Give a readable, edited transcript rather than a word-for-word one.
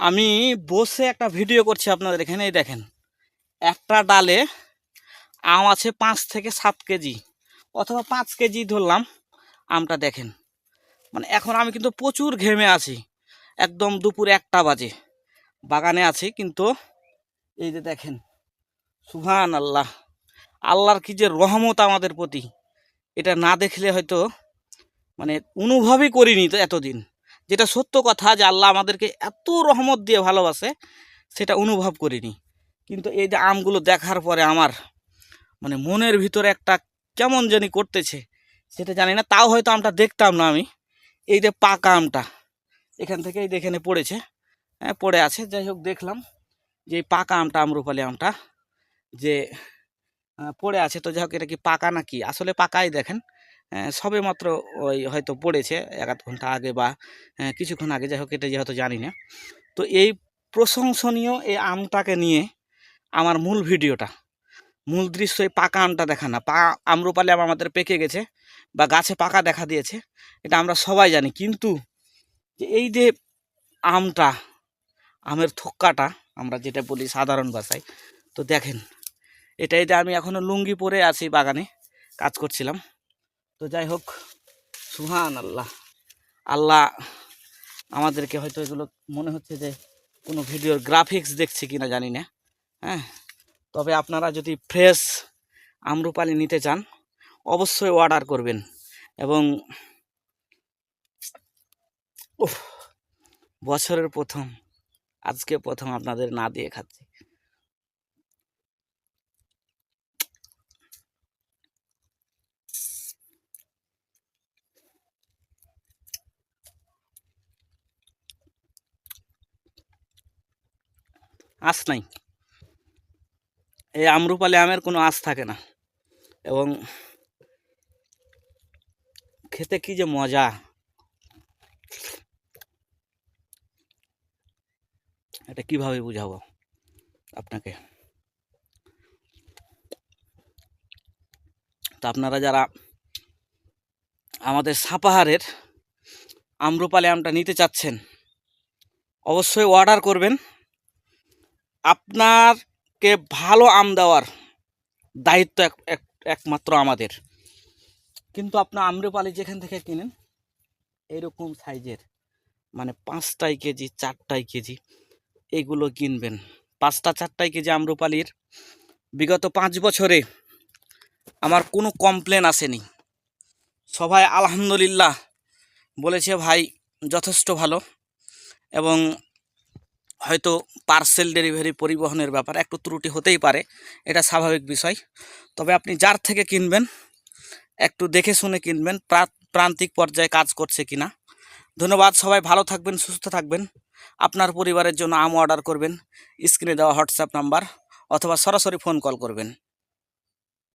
আমি বসে একটা ভিডিও করছি আপনাদের এখানে। এই দেখেন, একটা ডালে আম আছে 5 থেকে 7 কেজি অথবা 5 কেজি ধরলাম আমটা। দেখেন, মানে এখন আমি কিন্তু প্রচুর ঘেমে আছি, একদম দুপুর 1টা বাজে, বাগানে আছি। কিন্তু এই যে দেখেন, সুবহান আল্লাহ, আল্লাহর কি যে রহমত আমাদের প্রতি, এটা না দেখলে হয়তো মানে অনুভবই করিনি তো এতদিন। যেটা সত্য কথা যে আল্লাহ আমাদেরকে এত রহমত দিয়ে ভালোবাসে, সেটা অনুভব করিনি। কিন্তু এই যে আমগুলো দেখার পরে আমার মানে মনের ভিতরে একটা কেমন জানি করতেছে, সেটা জানি না। তাও হয়তো আমটা দেখতাম না আমি। এই যে পাকা আমটা এখান থেকে এই দেখে পড়েছে, হ্যাঁ পড়ে আছে। যাই হোক, দেখলাম যে এই পাকা আমটা, আম্রপালি আমটা যে পড়ে আছে। তো যাই হোক, এটা কি পাকা নাকি? আসলে পাকাই। দেখেন, সবে মাত্র ওই হয়তো পড়েছে 1-8 ঘন্টা আগে বা কিছুক্ষণ আগে। যাই হোক, এটা যেহেতু জানি না। তো এই প্রশংসনীয় এই আমটাকে নিয়ে আমার মূল ভিডিওটা, মূল দৃশ্য এই পাকা আমটা দেখা না। আম্রপালি আম আমাদের পেকে গেছে বা গাছে পাকা দেখা দিয়েছে, এটা আমরা সবাই জানি। কিন্তু যে এই যে আমটা, আমের থোক্কাটা আমরা যেটা বলি সাধারণ ভাষায়, তো দেখেন, এটাই যে আমি এখনো লুঙ্গি পরে আছি, বাগানে কাজ করছিলাম। তো যাই হোক, সুবহান আল্লাহ, আল্লাহ আমাদেরকে হয়তো এগুলো মনে হচ্ছে যে কোনো ভিডিওর গ্রাফিক্স দেখছি কিনা জানি না। হ্যাঁ, তবে আপনারা যদি ফ্রেশ আম্রপালি নিতে চান অবশ্যই অর্ডার করবেন। এবং বছরের প্রথম, আজকে প্রথম আপনাদের না দিয়ে খাচ্ছি। আঁশ নাই, এই আম্রপালি আমের কোনো আঁশ থাকে না। এবং খেতে কি যে মজা, এটা কিভাবে বুঝাবো আপনাকে। তো আপনারা যারা আমাদের সাপাহারের আম্রপালি আমটা নিতে চাচ্ছেন অবশ্যই অর্ডার করবেন। আপনাকে ভালো আম দেওয়ার দায়িত্ব একমাত্র আমাদের। কিন্তু আপনার আম্রপালি যেখান থেকে কিনেন এরকম সাইজের, মানে 5টাই কেজি 4টাই কেজি এগুলো কিনবেন। 5টা 4টাই কেজি আম্রপালির বিগত 5 বছরে আমার কোনো কমপ্লেন আসেনি। সবাই আলহামদুলিল্লাহ বলেছে, ভাই যথেষ্ট ভালো। এবং হয়তো পার্সেল ডেলিভারি, পরিবহনের ব্যাপার একটু ত্রুটি হতেই পারে, এটা স্বাভাবিক বিষয়। তবে আপনি যার থেকে কিনবেন একটু দেখে শুনে কিনবেন, প্রান্তিক পর্যায়ে কাজ করছে কিনা। ধন্যবাদ। সবাই ভালো থাকবেন, সুস্থ থাকবেন। আপনার পরিবারের জন্য আম অর্ডার করবেন, স্ক্রিনে দেওয়া হোয়াটসঅ্যাপ নাম্বার অথবা সরাসরি ফোন কল করবেন।